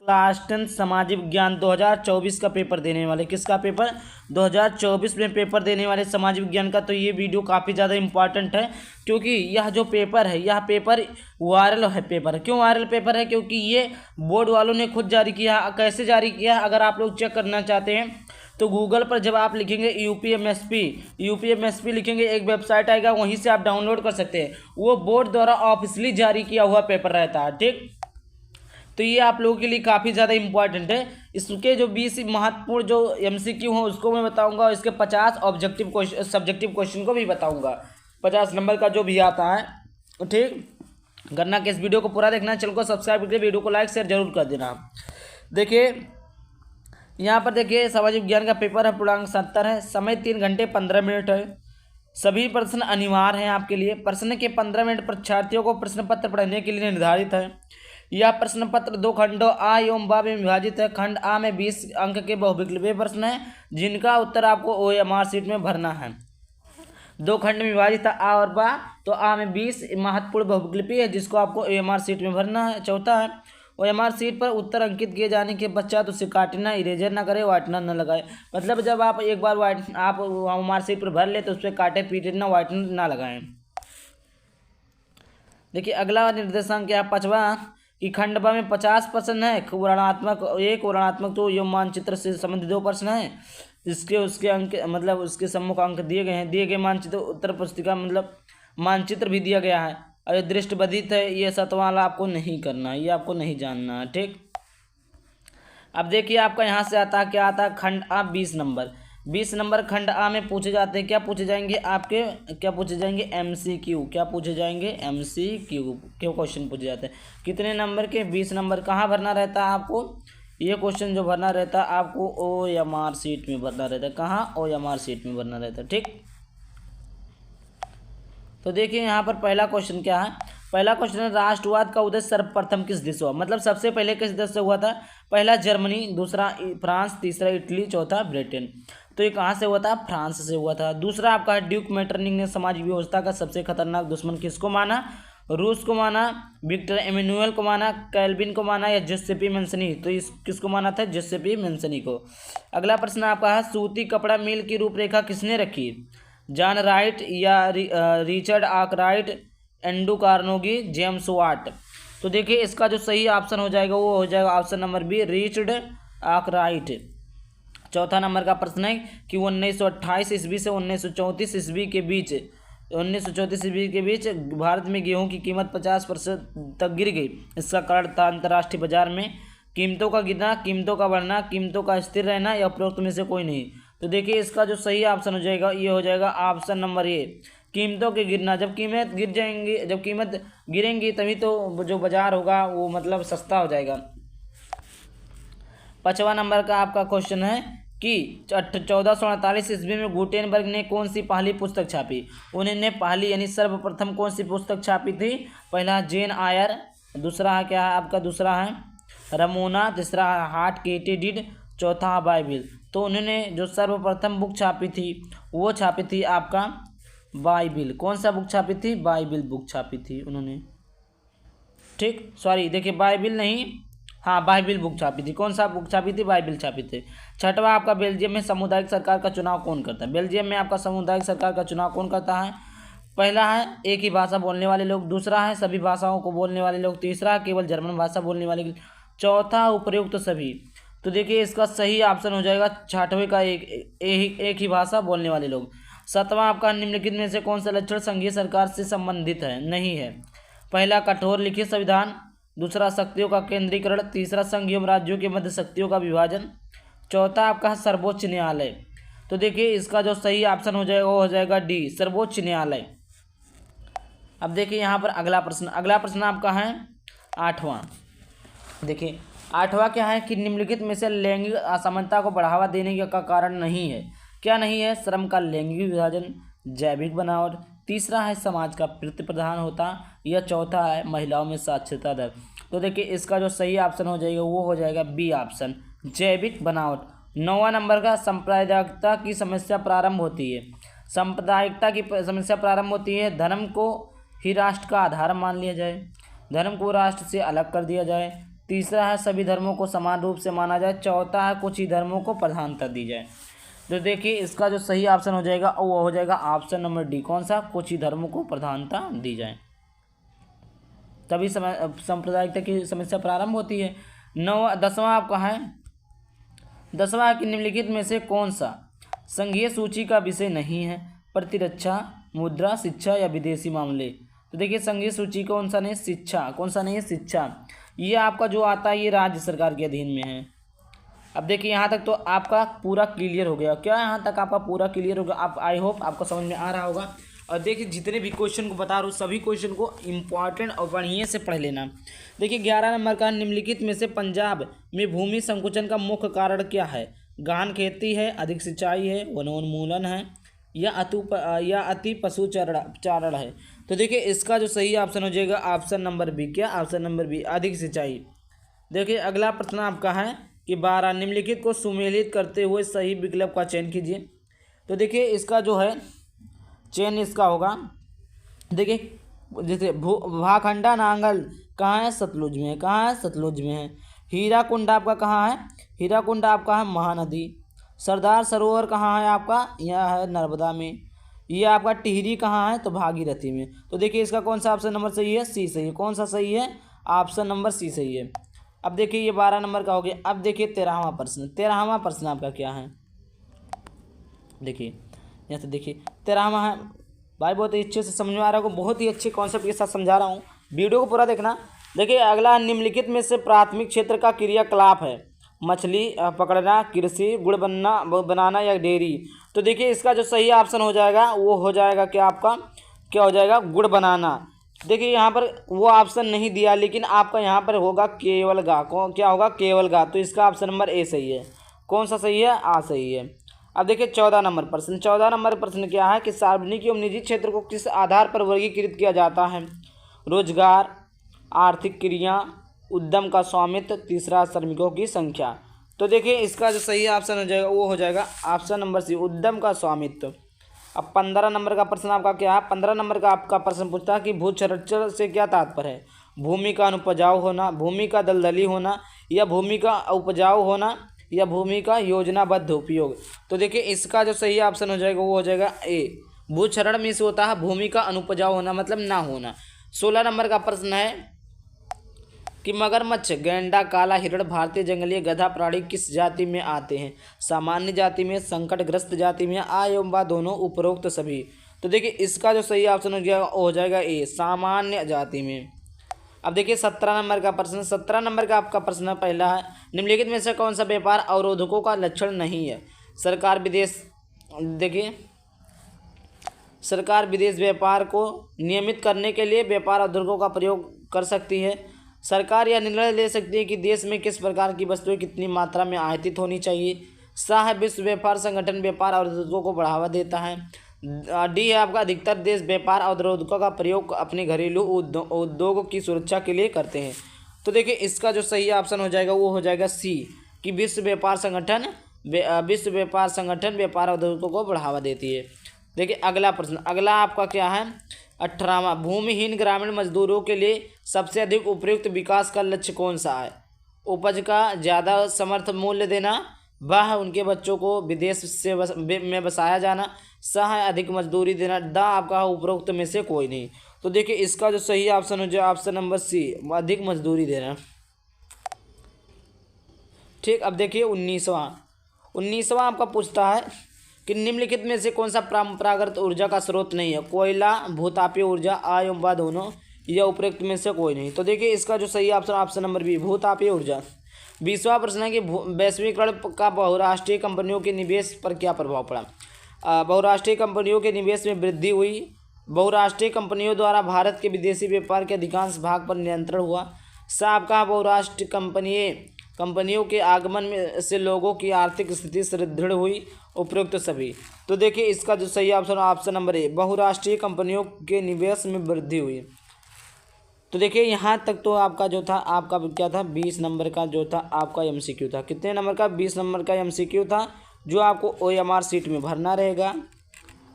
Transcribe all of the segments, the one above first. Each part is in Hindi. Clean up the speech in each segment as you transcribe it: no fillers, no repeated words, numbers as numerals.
क्लास 10 सामाजिक विज्ञान 2024 का पेपर देने वाले, किसका पेपर, 2024 में पेपर देने वाले सामाजिक विज्ञान का। तो ये वीडियो काफ़ी ज़्यादा इंपॉर्टेंट है, क्योंकि यह जो पेपर है, यह पेपर वायरल है। पेपर क्यों वायरल पेपर है? क्योंकि ये बोर्ड वालों ने खुद जारी किया। कैसे जारी किया? अगर आप लोग चेक करना चाहते हैं तो गूगल पर जब आप लिखेंगे यूपीएमएसपी लिखेंगे, एक वेबसाइट आएगा, वहीं से आप डाउनलोड कर सकते हैं। वो बोर्ड द्वारा ऑफिशियली जारी किया हुआ पेपर रहता है, ठीक। तो ये आप लोगों के लिए काफ़ी ज़्यादा इंपॉर्टेंट है। इसके जो 20 महत्वपूर्ण जो एमसीक्यू हैं उसको मैं बताऊंगा, और इसके 50 ऑब्जेक्टिव क्वेश्चन सब्जेक्टिव क्वेश्चन को भी बताऊंगा, 50 नंबर का जो भी आता है, ठीक। करना कि इस वीडियो को पूरा देखना, चैनल को सब्सक्राइब करके वीडियो को लाइक शेयर जरूर कर देना। देखिए यहाँ पर देखिए, सामाजिक विज्ञान का पेपर है, पूर्णांक 70 है, समय 3 घंटे 15 मिनट है। सभी प्रश्न अनिवार्य हैं आपके लिए। प्रश्न के 15 मिनट परीक्षार्थियों को प्रश्न पत्र पढ़ने के लिए निर्धारित है। यह प्रश्न पत्र 2 खंडों आ एवं बा में विभाजित है। खंड आ में 20 अंक के बहुविकल्पीय प्रश्न हैं, जिनका उत्तर आपको ओएमआर शीट में भरना है। 2 खंड में विभाजित है आ और बा, तो आ में 20 महत्वपूर्ण बहुविकल्पीय है, जिसको आपको ओएमआर शीट में भरना है। चौथा है, ओएमआर शीट पर उत्तर अंकित किए जाने के पश्चात उसे काटना, इरेजर ना करे, व्हाइटनर न लगाए। मतलब जब आप एक बार आप ओएमआर शीट पर भर ले तो उस पर काटे पीटे ना, व्हाइटनर ना लगाएं। देखिए अगला निर्देशांक क्या है, 5वां, कि खंड ब में 50 प्रश्न है। वर्णनात्मक तो ये मानचित्र से संबंधित 2 प्रश्न है। इसके उसके अंक मतलब उसके सम्मुख अंक दिए गए हैं। दिए गए मानचित्र उत्तर पुस्तिका मतलब मानचित्र भी दिया गया है। और ये दृष्टिबाधित है, ये 7वां वाला आपको नहीं करना है, ये आपको नहीं जानना है, ठीक। अब देखिए आपका यहाँ से आता है, क्या आता है, खंड आ 20 नंबर खंड आ में पूछे जाते हैं। क्या पूछे जाएंगे आपके, क्या पूछे जाएंगे, एमसीक्यू। क्या पूछे जाएंगे, एमसीक्यू क्यों क्वेश्चन पूछे जाते हैं। कितने नंबर के, 20 नंबर। कहाँ भरना रहता है आपको ये क्वेश्चन, जो भरना रहता है आपको ओएमआर शीट में भरना रहता है। कहाँ, ओएमआर शीट में भरना रहता है, ठीक। तो देखिए यहाँ पर पहला क्वेश्चन क्या है। पहला क्वेश्चन है, राष्ट्रवाद का उदय सर्वप्रथम किस देश हुआ। मतलब सबसे पहले किस देश से हुआ था। पहला जर्मनी, दूसरा फ्रांस, तीसरा इटली, चौथा ब्रिटेन। तो ये कहाँ से हुआ था, फ्रांस से हुआ था। दूसरा आपका है, ड्यूक मेटरनिख ने समाज व्यवस्था का सबसे खतरनाक दुश्मन किसको माना। रूस को माना, विक्टर एमेनुअल को माना, कैल्विन को माना, या जोसेफी मेंसनी। तो इस किसको माना था, जोसेफी मेंसनी को। अगला प्रश्न आपका है, सूती कपड़ा मिल की रूपरेखा किसने रखी। जॉन राइट या Richard Arkwright, Andrew Carnegie, James Watt. तो देखिए इसका जो सही ऑप्शन हो जाएगा वो हो जाएगा option number B, Richard Arkwright. चौथा नंबर का प्रश्न है कि 1928 ईस्वी से 1934 ईस्वी के बीच 1934 ईस्वी के बीच भारत में गेहूं की कीमत 50% तक गिर गई। इसका कारण था अंतर्राष्ट्रीय बाजार में कीमतों का गिरना, कीमतों का बढ़ना, कीमतों का स्थिर रहना, या उपरोक्त में से कोई नहीं। तो देखिए इसका जो सही ऑप्शन हो जाएगा ये हो जाएगा ऑप्शन नंबर ए, कीमतों के गिरना। जब कीमत गिर जाएंगी, जब कीमत गिरेंगी तभी तो जो बाजार होगा वो मतलब सस्ता हो जाएगा। 5वां नंबर का आपका क्वेश्चन है कि 1448 ईस्वी में गुटेनबर्ग ने कौन सी पहली पुस्तक छापी। उन्होंने पहली यानी सर्वप्रथम कौन सी पुस्तक छापी थी। पहला जेन आयर, दूसरा है क्या है आपका, दूसरा है रमोना, तीसरा है हार्ट केटेडिड, चौथा है बाइबिल। तो उन्होंने जो सर्वप्रथम बुक छापी थी वो छापी थी आपका बाइबिल। कौन सा बुक छापी थी, बाइबिल बुक छापी थी उन्होंने, ठीक। सॉरी देखिए बाइबिल नहीं, हाँ बाइबिल बुक छापी थी। कौन सा बुक छापी थी, बाइबिल छापी थी। 6वां आपका, बेल्जियम में सामुदायिक सरकार का चुनाव कौन करता है। बेल्जियम में आपका सामुदायिक सरकार का चुनाव कौन करता है। पहला है एक ही भाषा बोलने वाले लोग, दूसरा है सभी भाषाओं को बोलने वाले लोग, तीसरा केवल जर्मन भाषा बोलने वाले, चौथा उपयुक्त सभी। तो देखिए इसका सही ऑप्शन हो जाएगा 6वें का, एक ही भाषा बोलने वाले लोग। 7वां आपका, निम्नलिखित में से कौन सा लक्षण संघीय सरकार से संबंधित है, नहीं है। पहला कठोर लिखित संविधान, दूसरा शक्तियों का केंद्रीकरण, तीसरा संघ एवं राज्यों के मध्य शक्तियों का विभाजन, चौथा आपका सर्वोच्च न्यायालय। तो देखिए इसका जो सही ऑप्शन हो जाएगा वो हो जाएगा डी, सर्वोच्च न्यायालय। अब देखिए यहाँ पर अगला प्रश्न आपका है 8वां। देखिए 8वां क्या है कि निम्नलिखित में से लैंगिक असमानता को बढ़ावा देने का कारण नहीं है। क्या नहीं है, श्रम का लैंगिक विभाजन, जैविक बनावट, तीसरा है समाज का प्रति प्रधान होता, या चौथा है महिलाओं में साक्षरता दर। तो देखिए इसका जो सही ऑप्शन हो जाएगा वो हो जाएगा बी ऑप्शन, जैविक बनावट। 9वां नंबर का, सांप्रदायिकता की समस्या प्रारंभ होती है। सांप्रदायिकता की समस्या प्रारंभ होती है, धर्म को ही राष्ट्र का आधार मान लिया जाए, धर्म को राष्ट्र से अलग कर दिया जाए, तीसरा है सभी धर्मों को समान रूप से माना जाए। चौथा है कुछ ही धर्मों को प्रधानता दी जाए। तो देखिए इसका जो सही ऑप्शन हो जाएगा वो हो जाएगा ऑप्शन नंबर डी। कौन सा? कुछ ही धर्मों को प्रधानता दी जाए, तभी सांप्रदायिकता की समस्या प्रारंभ होती है। 10वां आपका है, 10वां है कि निम्नलिखित में से कौन सा संघीय सूची का विषय नहीं है? प्रतिरक्षा, मुद्रा, शिक्षा या विदेशी मामले। तो देखिए संघीय सूची कौन सा नहीं? शिक्षा। कौन सा नहीं है? शिक्षा। ये आपका जो आता है ये राज्य सरकार के अधीन में है। अब देखिए यहाँ तक तो आपका पूरा क्लियर हो गया। क्या यहाँ तक आपका पूरा क्लियर हो गया? आप आई होप आपको समझ में आ रहा होगा। और देखिए जितने भी क्वेश्चन को बता रहा हूँ सभी क्वेश्चन को इम्पॉर्टेंट और बढ़िया से पढ़ लेना। देखिए 11 नंबर का, निम्नलिखित में से पंजाब में भूमि संकुचन का मुख्य कारण क्या है? गहन खेती है, अधिक सिंचाई है, वनोन्मूलन है या अति पशु चारण है। तो देखिए इसका जो सही ऑप्शन हो जाएगा ऑप्शन नंबर बी। क्या? ऑप्शन नंबर बी, अधिक सिंचाई। देखिए अगला प्रश्न आपका है कि 12 निम्नलिखित को सुमेलित करते हुए सही विकल्प का चयन कीजिए। तो देखिए इसका जो है चयन इसका होगा, देखिए जैसे भाखंडा नांगल कहाँ है? सतलुज में है। कहाँ है? सतलुज में है। हीराकुंड आपका कहाँ है? हीराकुंड आपका है महानदी। सरदार सरोवर कहाँ है आपका? यह है नर्मदा में। ये आपका टिहरी कहाँ है? तो भागीरथी में। तो देखिए इसका कौन सा ऑप्शन नंबर सही है? सी सही है। कौन सा सही है? ऑप्शन नंबर सी सही है। अब देखिए ये 12 नंबर का हो गया। अब देखिए 13वां प्रश्न। 13वां प्रश्न आपका क्या है? देखिए यहाँ से देखिए 13वां है भाई, बहुत ही अच्छे से समझ में आ रहा होगा, बहुत ही अच्छे कॉन्सेप्ट के साथ समझा रहा हूँ, वीडियो को पूरा देखना। देखिए अगला, निम्नलिखित में से प्राथमिक क्षेत्र का क्रियाकलाप है? मछली पकड़ना, कृषि, गुड़ बनाना या डेयरी। तो देखिए इसका जो सही ऑप्शन हो जाएगा वो हो जाएगा क्या आपका? क्या हो जाएगा? गुड़ बनाना। देखिए यहाँ पर वो ऑप्शन नहीं दिया, लेकिन आपका यहाँ पर होगा केवल गा। क्या होगा? केवल गा। तो इसका ऑप्शन नंबर ए सही है। कौन सा सही है? आ सही है। अब देखिए 14 नंबर प्रश्न। 14 नंबर प्रश्न क्या है कि सार्वजनिक एवं निजी क्षेत्र को किस आधार पर वर्गीकृत किया जाता है? रोजगार, आर्थिक क्रिया, उद्यम का स्वामित्व, तीसरा श्रमिकों की संख्या। तो देखिए इसका जो सही ऑप्शन हो जाएगा वो हो जाएगा ऑप्शन नंबर सी, उद्यम का स्वामित्व। अब 15 नंबर का प्रश्न आपका क्या है? 15 नंबर का आपका प्रश्न पूछता है कि भू क्षरण से क्या तात्पर्य है? भूमि का अनुपजाऊ होना, भूमि का दलदली होना या भूमि का उपजाऊ होना या भूमि का योजनाबद्ध उपयोग। तो देखिए इसका जो सही ऑप्शन हो जाएगा वो हो जाएगा ए, भू क्षरण में से होता है भूमि का अनुपजाऊ होना, मतलब ना होना। 16 नंबर का प्रश्न है कि मगरमच्छ, गैंडा, काला हिरण, भारतीय जंगली गधा प्राणी किस जाति में आते हैं? सामान्य जाति में, संकटग्रस्त जाति में, आ एवं बा दोनों, उपरोक्त सभी। तो देखिए इसका जो सही ऑप्शन हो जाएगा ए, सामान्य जाति में। अब देखिए 17 नंबर का प्रश्न। 17 नंबर का आपका प्रश्न पहला है, निम्नलिखित में से कौन सा व्यापार अवरोधकों का लक्षण नहीं है? सरकार विदेश, देखिए सरकार विदेश व्यापार को नियमित करने के लिए व्यापार अवरोधकों का प्रयोग कर सकती है। सरकार यह निर्णय ले सकती है कि देश में किस प्रकार की वस्तुएं कितनी मात्रा में आयातित होनी चाहिए। सा है विश्व व्यापार संगठन व्यापार अवरोधकों को बढ़ावा देता है। डी है आपका, अधिकतर देश व्यापार अवरोधकों का प्रयोग अपने घरेलू उद्योगों की सुरक्षा के लिए करते हैं। तो देखिए इसका जो सही ऑप्शन हो जाएगा वो हो जाएगा सी, कि विश्व व्यापार संगठन व्यापार अवरोधकों को बढ़ावा देती है। देखिए अगला प्रश्न, अगला आपका क्या है? 18वां, भूमिहीन ग्रामीण मजदूरों के लिए सबसे अधिक उपयुक्त विकास का लक्ष्य कौन सा है? उपज का ज़्यादा समर्थन मूल्य देना, वह उनके बच्चों को विदेश से में बसाया जाना, सा है अधिक मजदूरी देना, दा आपका उपरोक्त में से कोई नहीं। तो देखिए इसका जो सही ऑप्शन हो जाए ऑप्शन नंबर सी, अधिक मजदूरी देना। ठीक, अब देखिए 19वां आपका पूछता है कि निम्नलिखित में से कौन सा परंपरागत ऊर्जा का स्रोत नहीं है? कोयला, भूतापीय ऊर्जा, आ एवं बा दोनों, या उपरोक्त में से कोई नहीं। तो देखिए इसका जो सही ऑप्शन नंबर बी, भूतापीय ऊर्जा। 20वां प्रश्न है कि वैश्वीकरण का बहुराष्ट्रीय कंपनियों के निवेश पर क्या प्रभाव पड़ा? बहुराष्ट्रीय कंपनियों के निवेश में वृद्धि हुई। बहुराष्ट्रीय कंपनियों द्वारा भारत के विदेशी व्यापार के अधिकांश भाग पर नियंत्रण हुआ। सा आपका बहुराष्ट्रीय कंपनियों के आगमन में से लोगों की आर्थिक स्थिति सुदृढ़ हुई, उपरोक्त सभी। तो देखिए इसका जो सही ऑप्शन नंबर ए, बहुराष्ट्रीय कंपनियों के निवेश में वृद्धि हुई। तो देखिए यहाँ तक तो आपका जो था आपका क्या था? 20 नंबर का जो था आपका एमसीक्यू था। कितने नंबर का? 20 नंबर का एमसीक्यू था, जो आपको ओएमआर शीट में भरना रहेगा।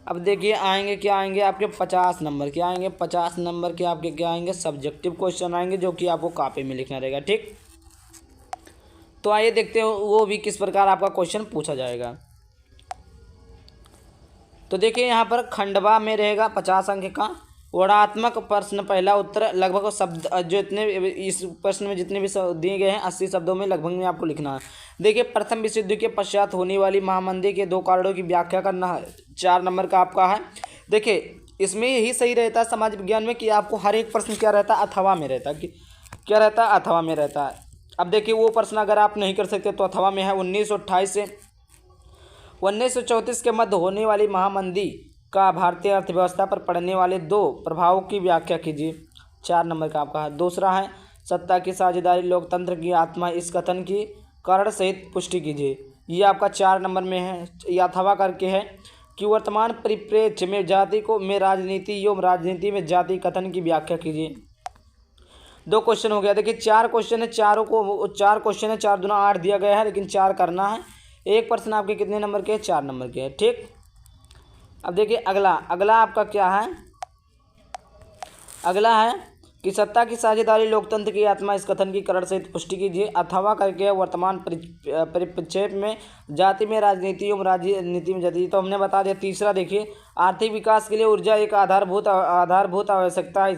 अब देखिए आएंगे क्या आएंगे आपके 50 नंबर के आएंगे, 50 नंबर के आपके क्या आएंगे? सब्जेक्टिव क्वेश्चन आएंगे, जो कि आपको कॉपी में लिखना रहेगा। ठीक, तो आइए देखते हो वो भी किस प्रकार आपका क्वेश्चन पूछा जाएगा। तो देखिए यहाँ पर खंडवा में रहेगा 50 अंक का वर्णात्मक प्रश्न। पहला उत्तर लगभग शब्द जो इतने इस प्रश्न में जितने भी दिए गए हैं 80 शब्दों में लगभग में आपको लिखना है। देखिए प्रथम विश्व युद्ध के पश्चात होने वाली महामंदी के 2 कारणों की व्याख्या करना है। 4 नंबर का आपका है। देखिए इसमें यही सही रहता है समाज विज्ञान में कि आपको हर एक प्रश्न क्या रहता है, अथवा में रहता है। क्या रहता है, अथवा में रहता है। अब देखिए वो प्रश्न अगर आप नहीं कर सकते तो अथवा में है 1928 से 1934 के मध्य होने वाली महामंदी का भारतीय अर्थव्यवस्था पर पड़ने वाले 2 प्रभावों की व्याख्या कीजिए। 4 नंबर का आपका है। दूसरा है सत्ता की साझेदारी लोकतंत्र की आत्मा, इस कथन की कारण सहित पुष्टि कीजिए। ये आपका 4 नंबर में है। या अथवा करके है कि वर्तमान परिप्रेक्ष्य में जाति को में राजनीति एवं राजनीति में जाति कथन की व्याख्या कीजिए। 2 क्वेश्चन हो गया। देखिए 4 क्वेश्चन है, 4 क्वेश्चन है, 4 दूना 8 दिया गया है, लेकिन 4 करना है। एक प्रश्न आपके कितने नंबर के हैं, 4 नंबर के हैं। ठीक, अब देखिए अगला आपका क्या है। अगला है कि सत्ता की साझेदारी लोकतंत्र की आत्मा, इस कथन की करण सहित पुष्टि कीजिए। अथवा करके वर्तमान परिप्रेक्ष्य में जाति में राजनीति एवं राजनीति में जाति, तो हमने बता दिया। तीसरा देखिए आर्थिक विकास के लिए ऊर्जा एक आधारभूत आवश्यकता है,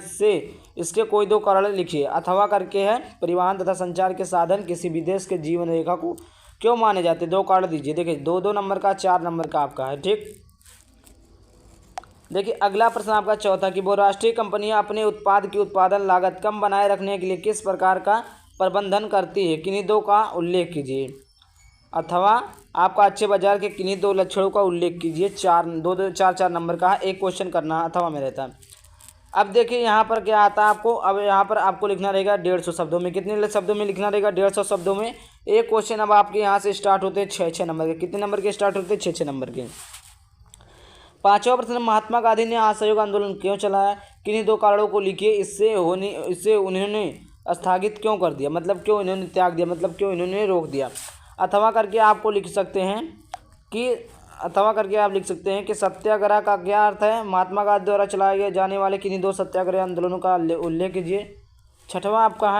इसके कोई 2 कारण लिखिए। अथवा करके है परिवहन तथा संचार के साधन किसी भी देश के जीवन रेखा को क्यों माने जाते, 2 कारण दीजिए। देखिए 2 नंबर का, 4 नंबर का आपका है। ठीक, देखिए अगला प्रश्न आपका चौथा कि बहुराष्ट्रीय कंपनियां अपने उत्पाद की उत्पादन लागत कम बनाए रखने के लिए किस प्रकार का प्रबंधन करती है, किन्हीं 2 का उल्लेख कीजिए। अथवा आपका अच्छे बाजार के किन्हीं 2 लक्षणों का उल्लेख कीजिए। 4 नंबर का है। एक क्वेश्चन करना है, अथवा में रहता है। अब देखिए यहाँ पर क्या आता है आपको। अब यहाँ पर आपको लिखना रहेगा 150 शब्दों में। कितने शब्दों में लिखना रहेगा, 150 शब्दों में। एक क्वेश्चन अब आपके यहाँ से स्टार्ट होते हैं 6 नंबर के। कितने नंबर के स्टार्ट होते हैं, 6 नंबर के। 5वां प्रश्न महात्मा गांधी ने असहयोग आंदोलन क्यों चलाया, किन्हीं 2 कारणों को लिखिए। इससे उन्होंने स्थगित क्यों कर दिया, मतलब क्यों इन्होंने त्याग दिया, मतलब क्यों इन्होंने रोक दिया। अथवा करके आपको लिख सकते हैं कि अथवा करके आप लिख सकते हैं कि सत्याग्रह का क्या अर्थ है, महात्मा गांधी द्वारा चलाए जाने वाले किन्हीं 2 सत्याग्रह आंदोलनों का उल्लेख कीजिए। छठवां आपका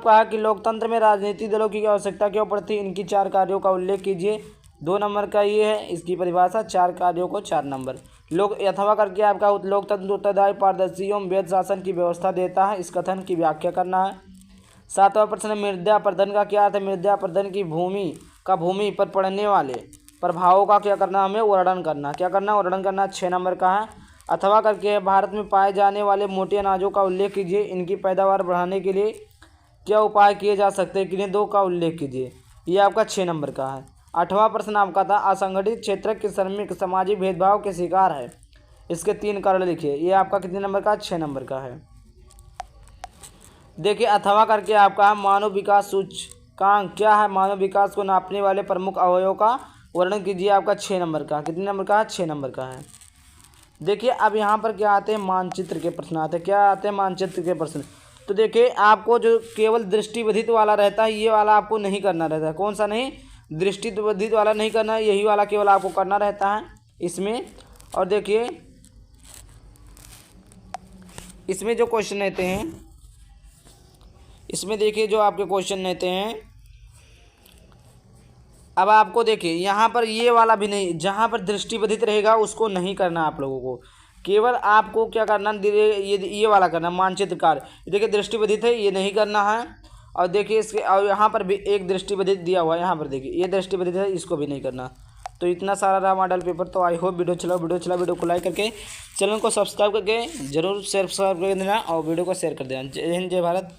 है कि लोकतंत्र में राजनीतिक दलों की आवश्यकता क्यों पड़ती, इनकी 4 कार्यों का उल्लेख कीजिए। 2 नंबर का ये है इसकी परिभाषा, 4 कार्यों को 4 नंबर। अथवा करके आपका लोकतंत्र उत्तरदायी पारदर्शी एवं वैध शासन की व्यवस्था देता है, इस कथन की व्याख्या करना है। 7वां प्रश्न मृदा अपरदन का क्या अर्थ है, मृदा अपरदन की भूमि पर पड़ने वाले प्रभावों का क्या करना, हमें वर्णन करना। क्या करना, वर्णन करना। 6 नंबर का है। अथवा करके भारत में पाए जाने वाले मोटे अनाजों का उल्लेख कीजिए, इनकी पैदावार बढ़ाने के लिए क्या उपाय किए जा सकते हैं, किन्हीं 2 का उल्लेख कीजिए। ये आपका 6 नंबर का है। 8वां प्रश्न आपका था असंगठित क्षेत्र के श्रमिक सामाजिक भेदभाव के शिकार है, इसके 3 कारण लिखिए। ये आपका कितने नंबर का, 6 नंबर का है। देखिए अथवा करके आपका मानव विकास सूचकांक क्या है, मानव विकास को नापने वाले प्रमुख अवयवों का वर्णन कीजिए। आपका 6 नंबर का। कितने नंबर का है, 6 नंबर का है। देखिए अब यहाँ पर क्या आते हैं, मानचित्र के प्रश्न आते हैं। क्या आते हैं, मानचित्र के प्रश्न। तो देखिए आपको जो केवल दृष्टिबाधित वाला रहता है, ये वाला आपको नहीं करना रहता है। कौन सा नहीं, दृष्टिबाधित वाला नहीं करना है, यही वाला केवल आपको करना रहता है इसमें। और देखिए इसमें जो क्वेश्चन रहते हैं, इसमें देखिए जो आपके क्वेश्चन रहते हैं, अब आपको देखिए यहाँ पर ये वाला भी नहीं, जहाँ पर दृष्टिबाधित रहेगा उसको नहीं करना आप लोगों को। केवल आपको क्या करना, ये वाला करना, मानचित्र कार्य। देखिए दृष्टिबाधित है, ये नहीं करना है। और देखिए इसके और यहाँ पर भी एक दृष्टिबाधित दिया हुआ है, यहाँ पर देखिए ये दृष्टिबाधित है, इसको भी नहीं करना। तो इतना सारा रहा मॉडल पेपर। तो आई होप वीडियो को लाइक करके चैनल को सब्सक्राइब करके जरूर सब्सक्राइब कर देना और वीडियो को शेयर कर देना। जय हिंद, जय भारत।